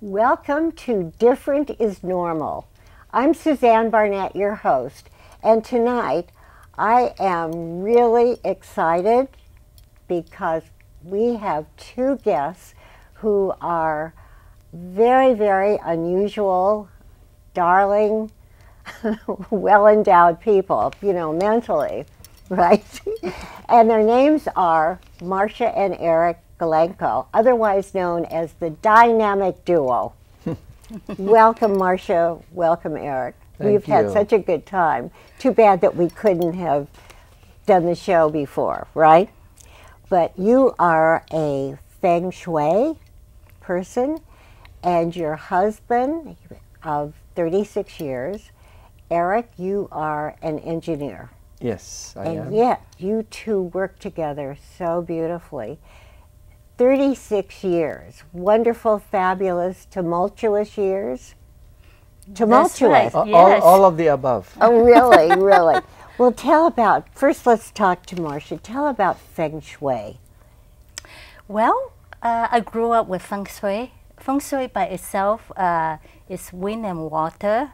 Welcome to Different is Normal. I'm Suzanne Barnett, your host, and tonight I am really excited because we have two guests who are very, very unusual, darling, well-endowed people, mentally, right? And their names are Marsha and Eric Galenko, otherwise known as the Dynamic Duo. Welcome, Marsha. Welcome, Eric. We've had such a good time. Too bad that we couldn't have done the show before, right? But you are a Feng Shui person, and your husband of 36 years, Eric, you are an engineer. Yes, I am. And yet, you two work together so beautifully. 36 years. Wonderful, fabulous, tumultuous years. Tumultuous. Right. Yes. All of the above. Oh, really, really. Well, first let's talk to Marsha. Tell about Feng Shui. Well, I grew up with Feng Shui. Feng Shui by itself is wind and water.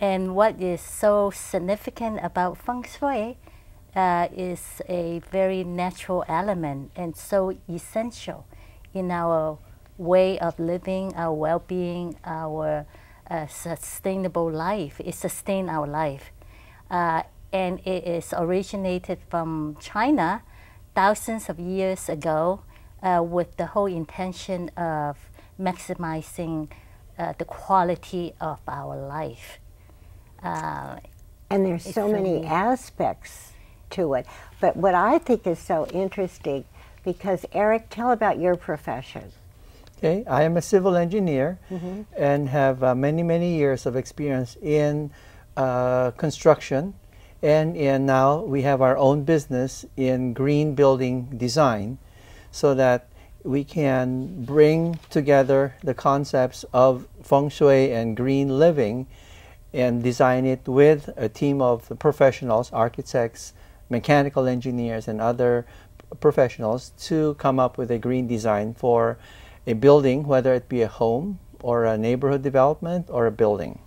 And what is so significant about Feng Shui is a very natural element and so essential in our way of living, our well-being, our sustainable life. It sustains our life. And it is originated from China thousands of years ago with the whole intention of maximizing the quality of our life. And there's so many aspects to it. But what I think is so interesting, because Eric, tell about your profession. Okay, I am a civil engineer and have many, many years of experience in construction, and now we have our own business in green building design, so that we can bring together the concepts of Feng Shui and green living and design it with a team of professionals, architects, mechanical engineers, and other professionals to come up with a green design for a building, whether it be a home or a neighborhood development or a building.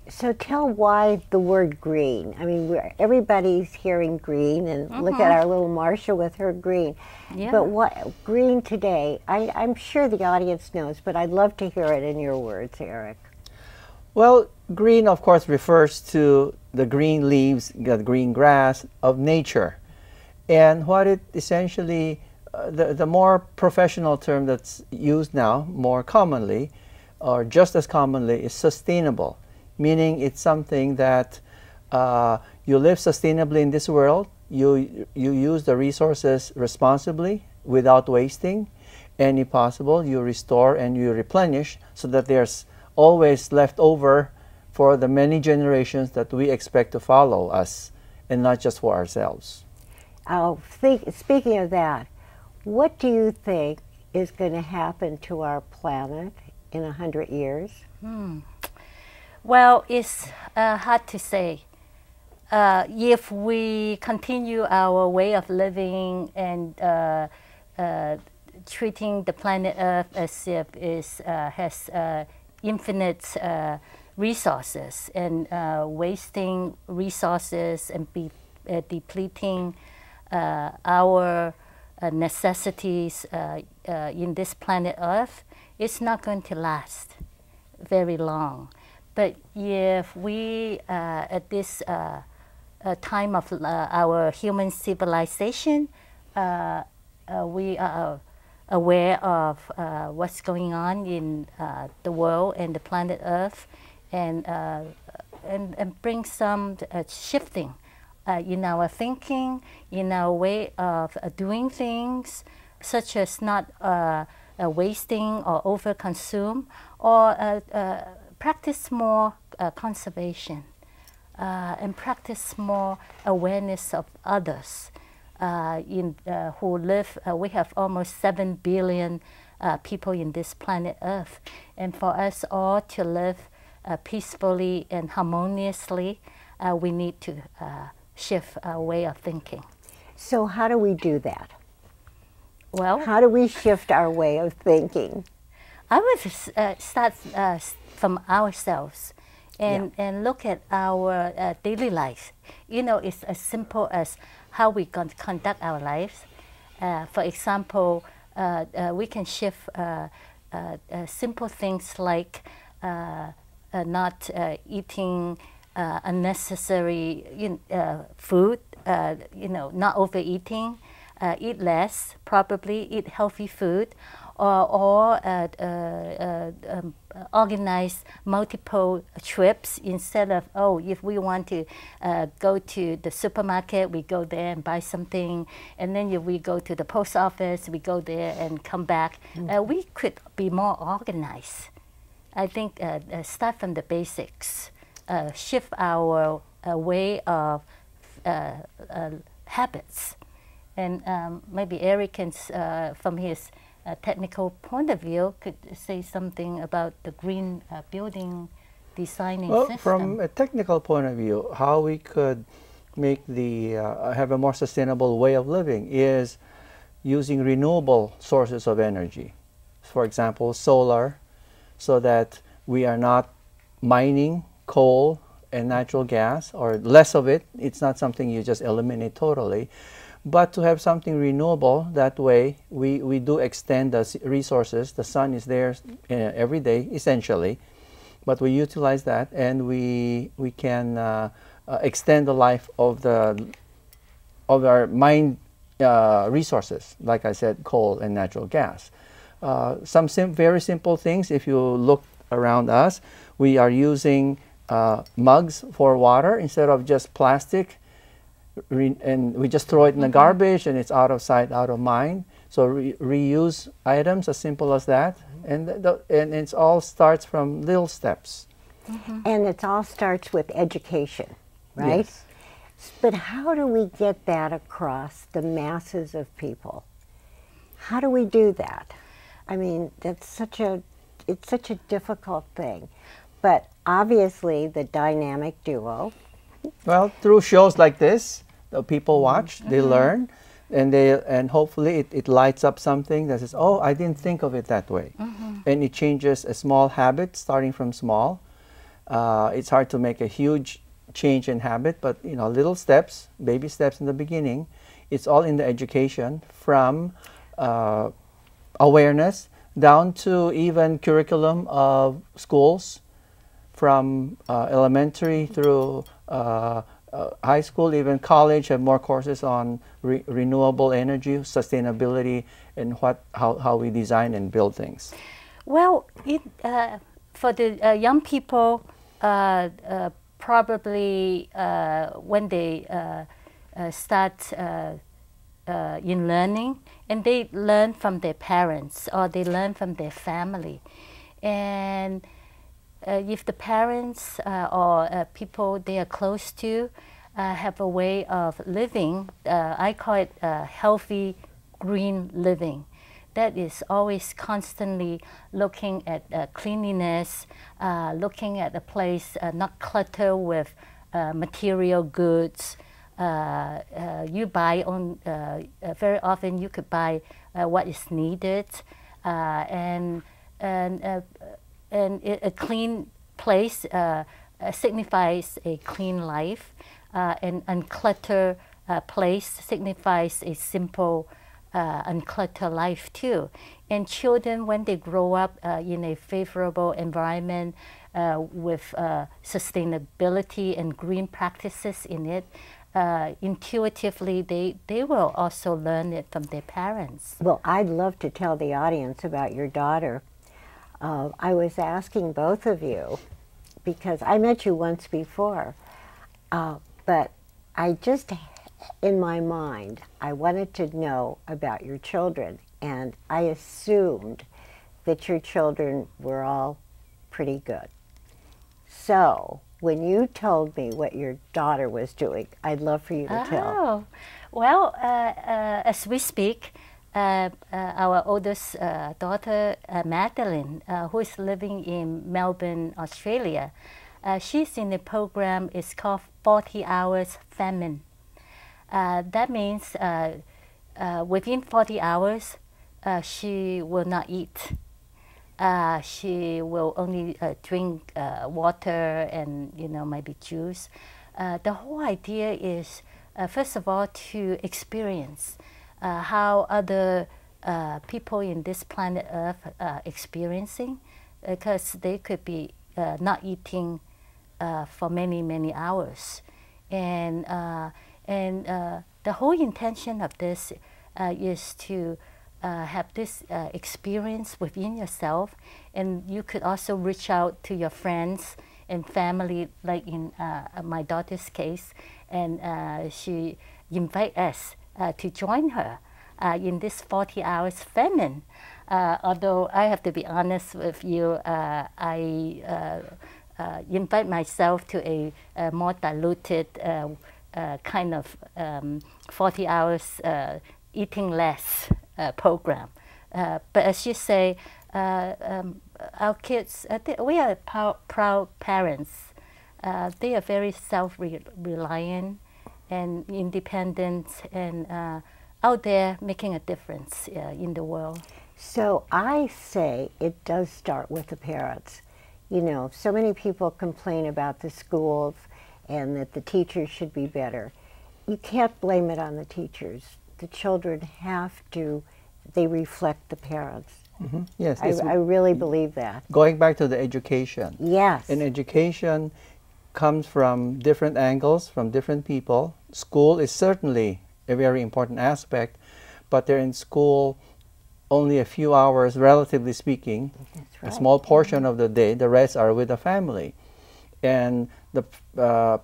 So tell why the word green. I mean, everybody's hearing green, and look at our little Marsha with her green. Yeah. But what green today, I'm sure the audience knows, but I'd love to hear it in your words, Eric. Well, green, of course, refers to the green leaves, the green grass of nature. And what it essentially, the more professional term that's used now, more commonly, or just as commonly, is sustainable. Meaning it's something that you live sustainably in this world, you use the resources responsibly without wasting any possible, you restore and you replenish so that there's always left over for the many generations that we expect to follow us, and not just for ourselves. Speaking of that, what do you think is going to happen to our planet in 100 years? Well, it's hard to say. If we continue our way of living and treating the planet Earth as if it has infinite resources and wasting resources and depleting our necessities in this planet Earth, it's not going to last very long. But if we, at this time of our human civilization, we are aware of what's going on in the world and the planet Earth, and bring some shifting in our thinking, in our way of doing things, such as not wasting or overconsume, or practice more conservation and practice more awareness of others who live. We have almost 7 billion people in this planet Earth, and for us all to live peacefully and harmoniously, we need to shift our way of thinking. So how do we do that? Well, How do we shift our way of thinking? I would start from ourselves and look at our daily life. You know, it's as simple as how we conduct our lives. For example, we can shift simple things like not eating unnecessary food, not overeating, eat less, probably eat healthy food, or organize multiple trips instead of, if we want to go to the supermarket, we go there and buy something, and then if we go to the post office, we go there and come back. We could be more organized. I think start from the basics, shift our way of habits. And maybe Eric can, from his technical point of view, could say something about the green building designing system. From a technical point of view, how we could make have a more sustainable way of living is using renewable sources of energy. For example, solar, so that we are not mining coal and natural gas, or less of it. It's not something you just eliminate totally. But to have something renewable, that way we do extend the resources. The sun is there every day, essentially. But we utilize that, and we can extend the life of our mine resources, like I said, coal and natural gas. Some very simple things. If you look around us, we are using mugs for water instead of just plastic, and we just throw it in the garbage and it's out of sight, out of mind. So reuse items, as simple as that, and it all starts from little steps. And it all starts with education, right? Yes. But how do we get that across the masses of people? How do we do that? I mean, it's such a difficult thing. But obviously the dynamic duo. Well, through shows like this, people watch, they learn, and hopefully it lights up something that says, oh, I didn't think of it that way. And it changes a small habit, starting from small. It's hard to make a huge change in habit, but little steps, baby steps in the beginning. It's all in the education, from awareness down to even curriculum of schools, from elementary through high school, even college, have more courses on renewable energy, sustainability, and how we design and build things. Well, for the young people, probably when they start in learning, and they learn from their parents or they learn from their family, and if the parents or people they are close to have a way of living, I call it healthy green living. That is always constantly looking at cleanliness, looking at a place not cluttered with material goods. You buy on, very often you could buy what is needed, and a clean place signifies a clean life. An uncluttered place signifies a simple, uncluttered life too. And children, when they grow up in a favorable environment with sustainability and green practices in it, intuitively they will also learn it from their parents. Well, I'd love to tell the audience about your daughter. I was asking both of you, because I met you once before, but I just, in my mind, I wanted to know about your children, and I assumed that your children were all pretty good. So when you told me what your daughter was doing, I'd love for you to tell. Oh, well, as we speak, our oldest daughter, Madeline, who is living in Melbourne, Australia, she's in a program, it's called 40 Hours Famine. That means within 40 hours, she will not eat. she will only drink water and maybe juice. The whole idea is first of all to experience how other people in this planet Earth are experiencing, because they could be not eating for many hours, and the whole intention of this is to have this experience within yourself, and you could also reach out to your friends and family, like in my daughter's case, and she invite us to join her in this 40 hours famine. Although I have to be honest with you, I invite myself to a more diluted kind of 40 hours eating less program. But as you say, our kids, we are proud parents. They are very self-reliant and independent, and out there making a difference in the world. So I say it does start with the parents. So many people complain about the schools and that the teachers should be better. You can't blame it on the teachers. The children they reflect the parents. Mm-hmm. Yes, I really believe that. Going back to the education. Yes. And education comes from different angles, from different people. School is certainly a very important aspect, but they're in school only a few hours, relatively speaking. That's right. A small portion of the day. The rest are with the family. And the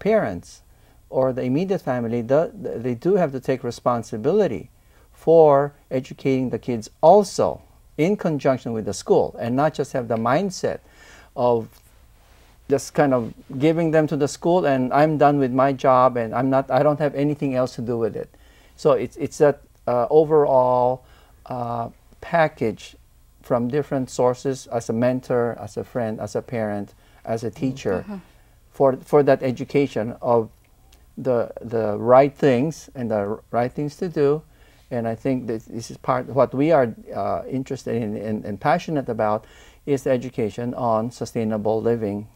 parents or the immediate family, they do have to take responsibility for educating the kids also in conjunction with the school, and not just have the mindset of just kind of giving them to the school and I'm done with my job and I don't have anything else to do with it. So it's that overall package from different sources, as a mentor, as a friend, as a parent, as a teacher, for that education of the right things and the right things to do. And I think that this is part of what we are interested in and passionate about, is the education on sustainable living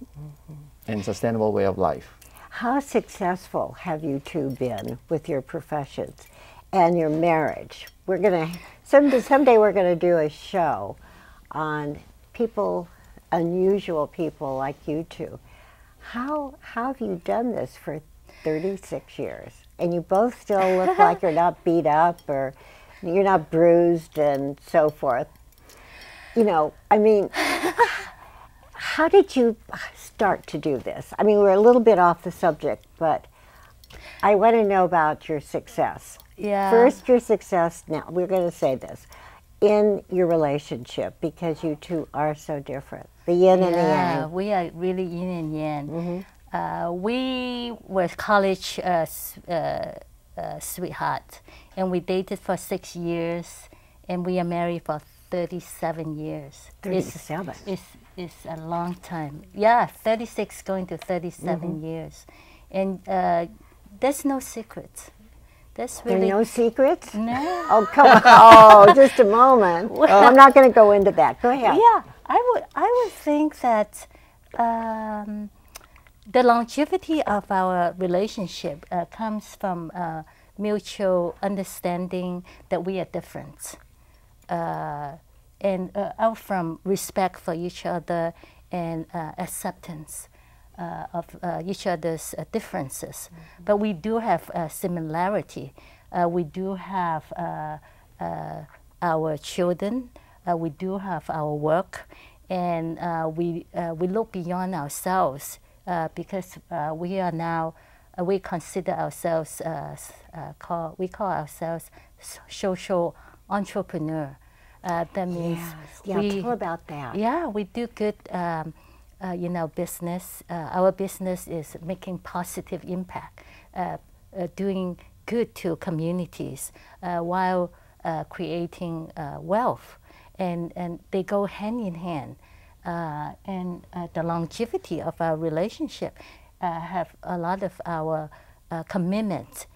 and sustainable way of life. How successful have you two been with your professions and your marriage? We're gonna someday we're gonna do a show on people, unusual people like you two. How have you done this for 36 years? And you both still look like you're not beat up or you're not bruised and so forth. I mean, how did you start to do this? I mean, we're a little bit off the subject, but I want to know about your success. Yeah. First, your success, now, we're going to say this, in your relationship, because you two are so different. The yin and the yang. Yeah, we are really yin and yang. We were college sweetheart, and we dated for 6 years, and we are married for 37 years. 37? It's a long time. Yeah, 36 going to 37 years. And there's no secret. There are no secrets? No. Oh, come on. Oh, just a moment. I'm not going to go into that. Go ahead. Yeah, I would think that the longevity of our relationship comes from mutual understanding that we are different, and out from respect for each other and acceptance of each other's differences. But we do have similarity. We do have our children. We do have our work, and we look beyond ourselves. Because we are now, we consider ourselves, we call ourselves social entrepreneur. That means tell about that. Yeah, we do good, business. Our business is making positive impact, doing good to communities while creating wealth, and they go hand in hand. And the longevity of our relationship have a lot of our commitment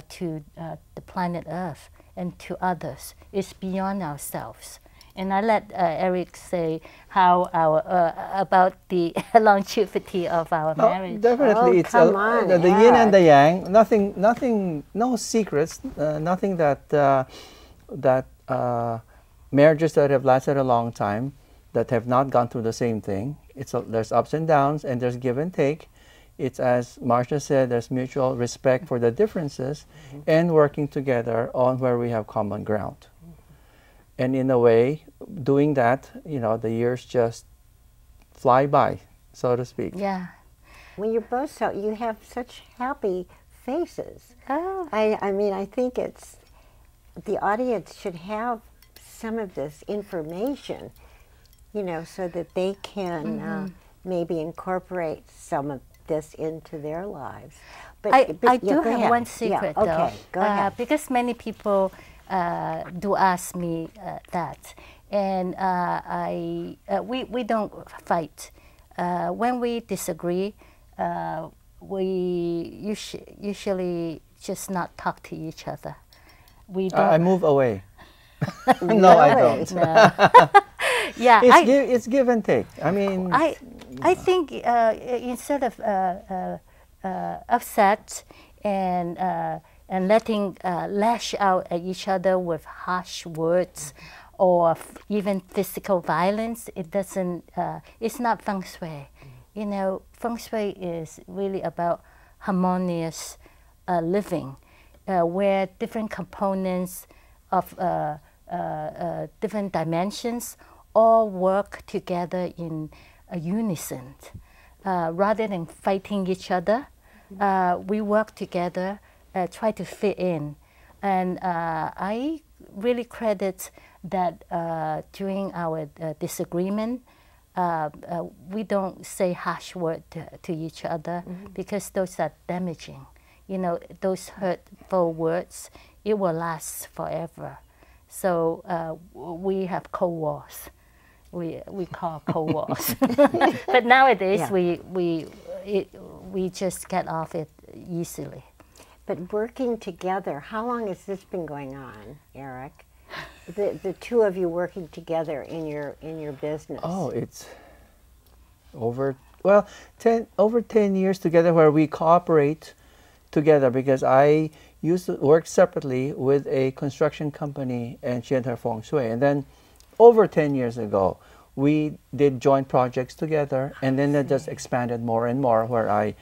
to the planet Earth and to others. It's beyond ourselves. And I let Eric say how our about the longevity of our marriage. Definitely, Oh, it's come on, the yin and the Eric. yang. Nothing, no secrets. Nothing that marriages that have lasted a long time, that have not gone through the same thing. There's ups and downs, and there's give and take. It's, as Marsha said, there's mutual respect for the differences, and working together on where we have common ground. And in a way, doing that, the years just fly by, so to speak. Yeah. Well, you're both you have such happy faces. Oh. I mean, I think the audience should have some of this information, so that they can maybe incorporate some of this into their lives. But I yeah, do go have ahead. one secret yeah, though. okay, go ahead. Because many people do ask me that, and we don't fight. When we disagree, we usually just not talk to each other. We don't. I move away. No, I don't. No. Yeah, It's give and take. I mean, I think instead of upset and letting lash out at each other with harsh words or even physical violence, it doesn't. It's not feng shui. Feng shui is really about harmonious living, where different components of different dimensions all work together in a unison. Rather than fighting each other, we work together, try to fit in. And I really credit that during our disagreement, we don't say harsh words to each other because those are damaging. Those hurtful words, it will last forever. So we have cold wars. We call cold wars. But nowadays we just get off it easily. But working together, how long has this been going on, Eric? The two of you working together in your business. Oh, it's over 10 years together, where we cooperate together, because I used to work separately with a construction company, and she had her feng shui. And then over 10 years ago, we did joint projects together, and then that just expanded more and more, where I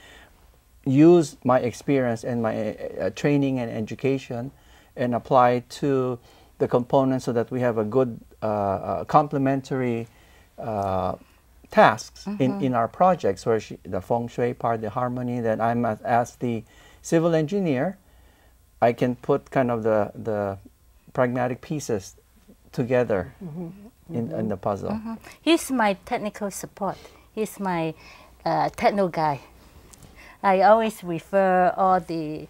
use my experience and my training and education and apply to the components, so that we have a good complementary tasks in our projects, where the feng shui part, the harmony, that I'm as the civil engineer, I can put kind of the pragmatic pieces together in the puzzle. He's my technical support. He's my techno guy. I always refer all the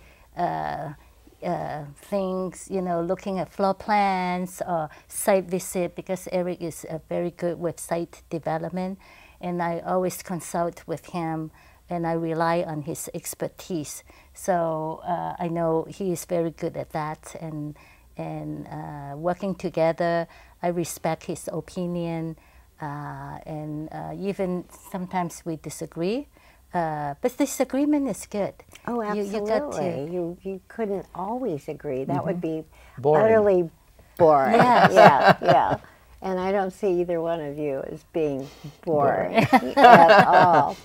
things, looking at floor plans or site visit, because Eric is very good with site development, and I always consult with him, and I rely on his expertise. So I know he is very good at that, and working together, I respect his opinion, and even sometimes we disagree. But disagreement is good. Oh, absolutely. You couldn't always agree. That would be boring. Utterly boring. Yes. Yeah. And I don't see either one of you as being boring at all.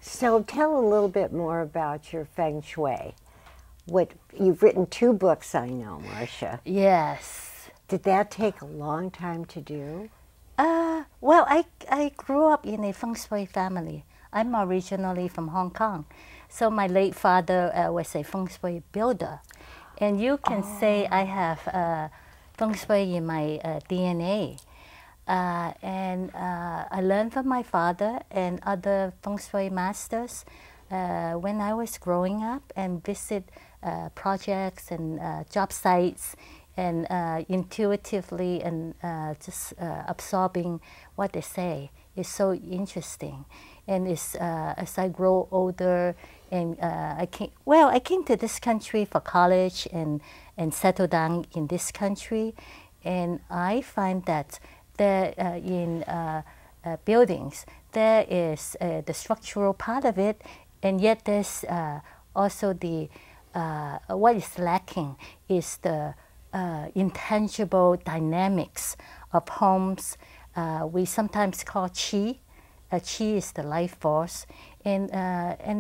So tell a little bit more about your feng shui. You've written 2 books, I know, Marsha. Yes. Did that take a long time to do? Well, I grew up in a feng shui family. I'm originally from Hong Kong. So my late father was a feng shui builder. And you can say I have feng shui in my DNA. And I learned from my father and other feng shui masters when I was growing up, and visit projects and job sites, and intuitively and just absorbing what they say. It's so interesting. And as I grow older, and I came to this country for college and settled down in this country, and I find that there in buildings. There is the structural part of it, and yet there's also the what is lacking is the intangible dynamics of homes. We sometimes call chi. Chi is the life force, and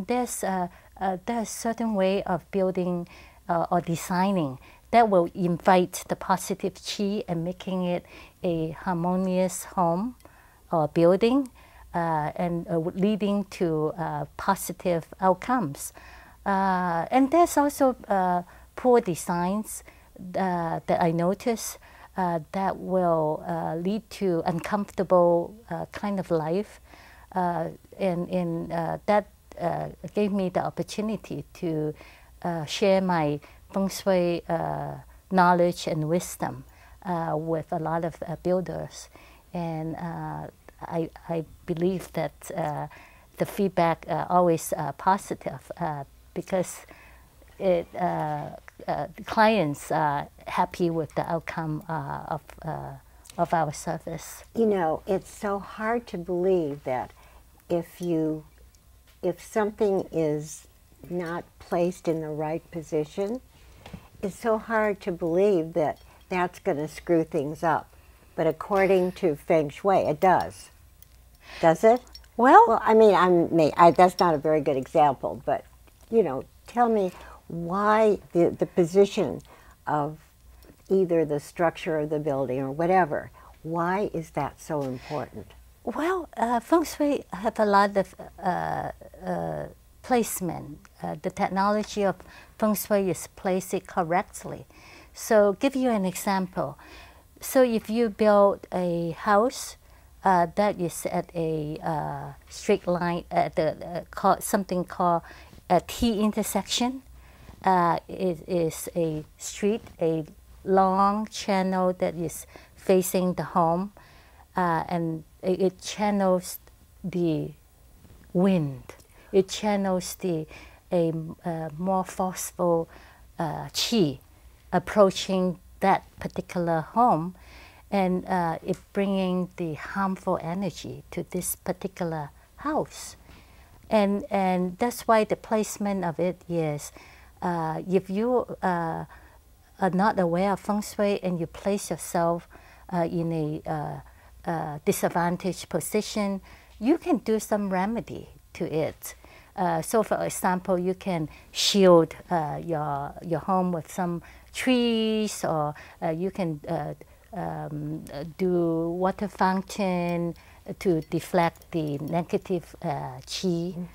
there's a certain way of building or designing that will invite the positive chi and making it a harmonious home or building, and leading to positive outcomes. And there's also poor designs that I notice that will lead to uncomfortable kind of life, and that gave me the opportunity to share my feng shui knowledge and wisdom with a lot of builders, and I believe that the feedback always positive because it the clients are happy with the outcome of our service. You know, it's so hard to believe that if something is not placed in the right position, it's so hard to believe that that's going to screw things up. But according to Feng Shui, it does. Does it? Well, I mean, that's not a very good example, but, you know, tell me why the position of either the structure of the building or whatever, why is that so important? Well, Feng Shui have a lot of placement. The technology of Feng Shui is place it correctly. So give you an example. So if you build a house that is at a straight line, at something called a T intersection, it is a street, a long channel that is facing the home, and it channels the wind. It channels a more forceful qi approaching that particular home, and it bringing the harmful energy to this particular house. And that's why the placement of it is, if you are not aware of Feng Shui and you place yourself in a disadvantaged position, you can do some remedy to it. So for example, you can shield your home with some trees, or you can do water fountain to deflect the negative qi,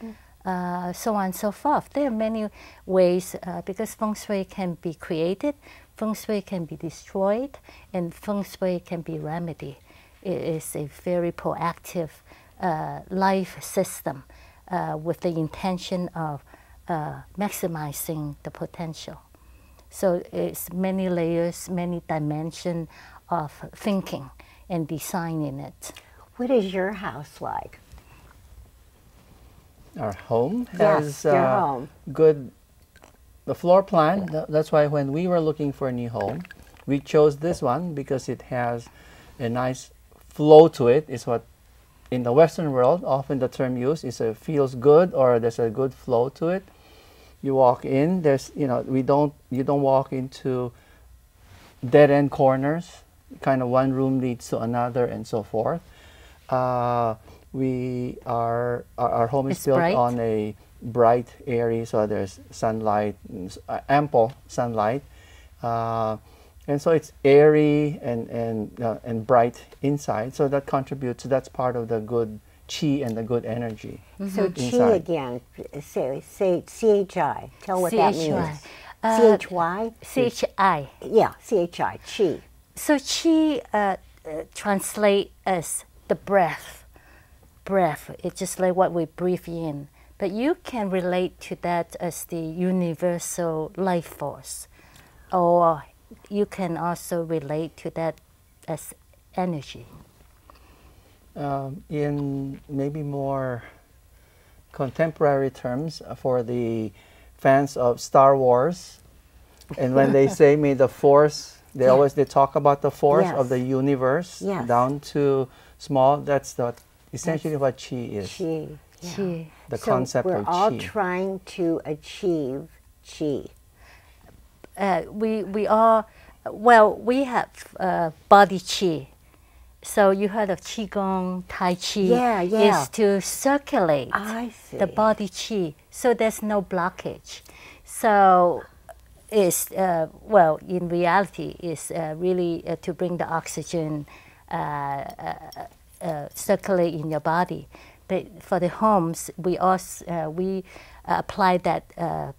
so on and so forth. There are many ways because Feng Shui can be created, Feng Shui can be destroyed, and Feng Shui can be remedied. It is a very proactive life system with the intention of maximizing the potential. So it's many layers, many dimensions of thinking and design in it. What is your house like? Our home Yes, has your home. good, the floor plan. That's why when we were looking for a new home, we chose this one because it has a nice flow to it. It's what in the Western world often the term used is a feels good, or there's a good flow to it. You walk in, there's, you know, you don't walk into dead end corners, kind of one room leads to another and so forth. Our home is built bright. on a bright area, so there's sunlight, ample sunlight, and so it's airy and bright inside. So that contributes. That's part of the good qi and the good energy. So inside. qi again, say C-H-I. Tell what that means. C-H-Y? C-H-I. Yeah, C-H-I, qi. So qi translate as the breath. Breath, it's just like what we breathe in. But you can relate to that as the universal life force. Or you can also relate to that as energy. In maybe more contemporary terms, for the fans of Star Wars, and when they say, may the force They always talk about the force Yes. of the universe Yes. down to small. That's essentially what qi is. Qi. Yeah. Qi. The So concept we're of all qi. trying to achieve qi. We all, well, we have body qi. So you heard of qigong, tai chi. Yeah, yeah. Is to circulate I see. the body qi, so there's no blockage. So it's well, in reality, is really to bring the oxygen circulate in your body. But for the homes, we also we apply that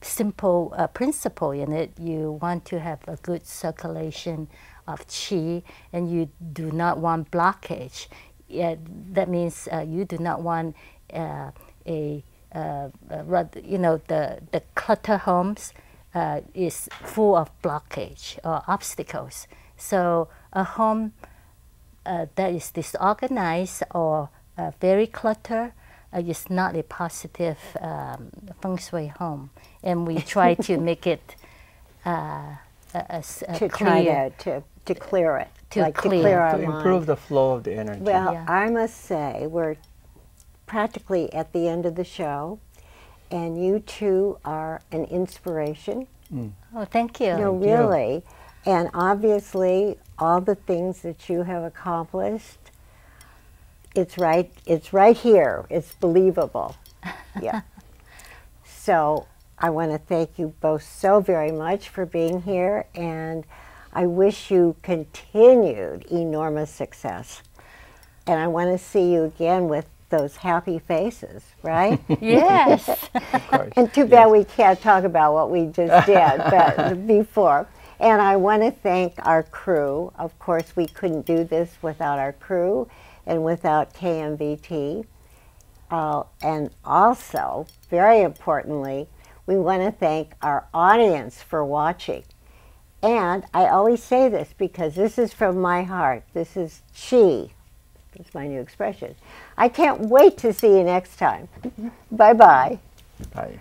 simple principle in it. You want to have a good circulation of qi, and you do not want blockage. That means you do not want the clutter homes is full of blockage or obstacles. So a home that is disorganized or very cluttered is not a positive feng shui home, and we try to make it To clear. try to clear it. To clear. To clear our To mind. improve the flow of the energy. Well, Yeah. I must say, we're practically at the end of the show, and you two are an inspiration. Oh, thank you. No, Thank you. really. And obviously, all the things that you have accomplished, it's right here. It's believable. Yeah. So I want to thank you both so very much for being here, and I wish you continued enormous success. And I want to see you again with those happy faces, right? Yes. Of course. And too bad we can't talk about what we just did but before. And I want to thank our crew. Of course, we couldn't do this without our crew and without KMVT. And also, very importantly, we want to thank our audience for watching. And I always say this because this is from my heart. This is qi. That's my new expression. I can't wait to see you next time. Bye-bye. Bye.